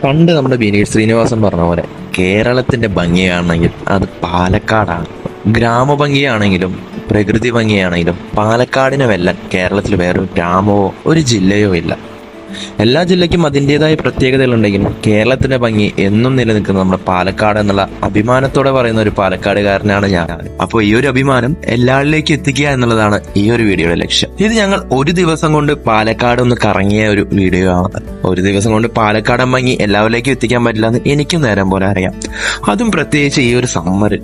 പണ്ട് നമ്മുടെ വിനീത് ശ്രീനിവാസൻ പറഞ്ഞ പോലെ കേരളത്തിന്റെ ഭംഗിയാണെങ്കിൽ അത് പാലക്കാടാണ്. ഗ്രാമഭംഗിയാണെങ്കിലും പ്രകൃതി ഭംഗിയാണെങ്കിലും പാലക്കാടിനെ വെല്ലാൻ കേരളത്തിൽ വേറൊരു ഗ്രാമമോ ഒരു ജില്ലയോ ഇല്ല. എല്ലാ ജില്ലയ്ക്കും അതിൻ്റെതായ പ്രത്യേകതകളുണ്ടെങ്കിലും കേരളത്തിന്റെ ഭംഗി എന്നും നിലനിൽക്കുന്നത് നമ്മുടെ പാലക്കാട് എന്നുള്ള അഭിമാനത്തോടെ പറയുന്ന ഒരു പാലക്കാടുകാരനാണ് ഞാൻ. അപ്പോൾ ഈ ഒരു അഭിമാനം എല്ലാവരിലേക്കും എത്തിക്കുക എന്നുള്ളതാണ് ഈ ഒരു വീഡിയോയുടെ ലക്ഷ്യം. ഇത് ഞങ്ങൾ ഒരു ദിവസം കൊണ്ട് പാലക്കാട് ഒന്ന് കറങ്ങിയ ഒരു വീഡിയോ ആണ്. ഒരു ദിവസം കൊണ്ട് പാലക്കാടൻ ഭംഗി എല്ലാവരിലേക്കും എത്തിക്കാൻ പറ്റില്ല എന്ന് എനിക്കും നേരം പോലെ അറിയാം. അതും പ്രത്യേകിച്ച് ഈ ഒരു സമ്മർ.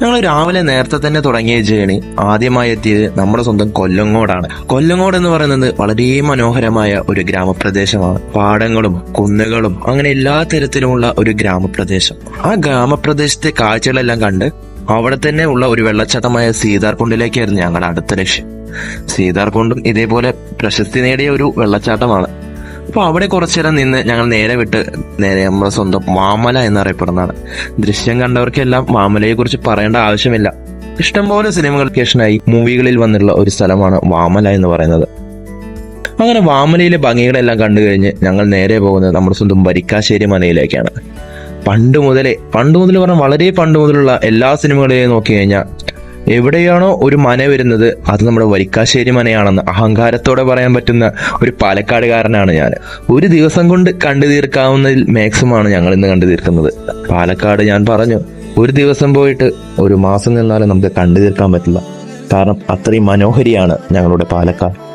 ഞങ്ങൾ രാവിലെ നേരത്തെ തന്നെ തുടങ്ങിയ ജേണി ആദ്യമായി എത്തിയത് നമ്മുടെ സ്വന്തം കൊല്ലങ്ങോടാണ്. കൊല്ലങ്ങോട് എന്ന് പറയുന്നത് വളരെ മനോഹരമായ ഒരു ഗ്രാമപ്രദേശമാണ്. പാടങ്ങളും കുന്നുകളും അങ്ങനെ എല്ലാ തരത്തിലുമുള്ള ഒരു ഗ്രാമപ്രദേശം. ആ ഗ്രാമപ്രദേശത്തെ കാഴ്ചകളെല്ലാം കണ്ട് അവിടെ തന്നെ ഉള്ള ഒരു വെള്ളച്ചാട്ടമായ സീതാർകുണ്ടിലേക്കായിരുന്നു ഞങ്ങളുടെ അടുത്ത ലക്ഷ്യം. സീതാർകുണ്ടും ഇതേപോലെ പ്രശസ്തി നേടിയ ഒരു വെള്ളച്ചാട്ടമാണ്. അപ്പൊ അവിടെ കുറച്ചേരം നിന്ന് ഞങ്ങൾ നേരെ നമ്മുടെ സ്വന്തം മാമല എന്നറിയപ്പെടുന്നതാണ്. ദൃശ്യം കണ്ടവർക്കെല്ലാം മാമലയെ കുറിച്ച് പറയേണ്ട ആവശ്യമില്ല. ഇഷ്ടംപോലെ സിനിമകൾ ലൊക്കേഷനായി മൂവികളിൽ വന്നിട്ടുള്ള ഒരു സ്ഥലമാണ് വാമല എന്ന് പറയുന്നത്. അങ്ങനെ വാമലയിലെ ഭംഗികളെല്ലാം കണ്ടു കഴിഞ്ഞ് ഞങ്ങൾ നേരെ പോകുന്നത് നമ്മുടെ സ്വന്തം വരിക്കാശ്ശേരി മനയിലേക്കാണ്. പണ്ട് മുതൽ പറഞ്ഞാൽ വളരെ പണ്ട് മുതലുള്ള എല്ലാ സിനിമകളെയും നോക്കി കഴിഞ്ഞാൽ എവിടെയാണോ ഒരു മന വരുന്നത് അത് നമ്മുടെ വരിക്കാശ്ശേരി മനയാണെന്ന് അഹങ്കാരത്തോടെ പറയാൻ പറ്റുന്ന ഒരു പാലക്കാടുകാരനാണ് ഞാൻ. ഒരു ദിവസം കൊണ്ട് കണ്ടു തീർക്കാവുന്നതിൽ മാക്സിമമാണ് ഞങ്ങൾ ഇന്ന് കണ്ടു തീർക്കുന്നത്. പാലക്കാട് ഞാൻ പറഞ്ഞു, ഒരു ദിവസം പോയിട്ട് ഒരു മാസം നിന്നാലും നമുക്ക് കണ്ടു തീർക്കാൻ പറ്റില്ല. കാരണം അത്രയും മനോഹരിയാണ് ഞങ്ങളുടെ പാലക്കാട്.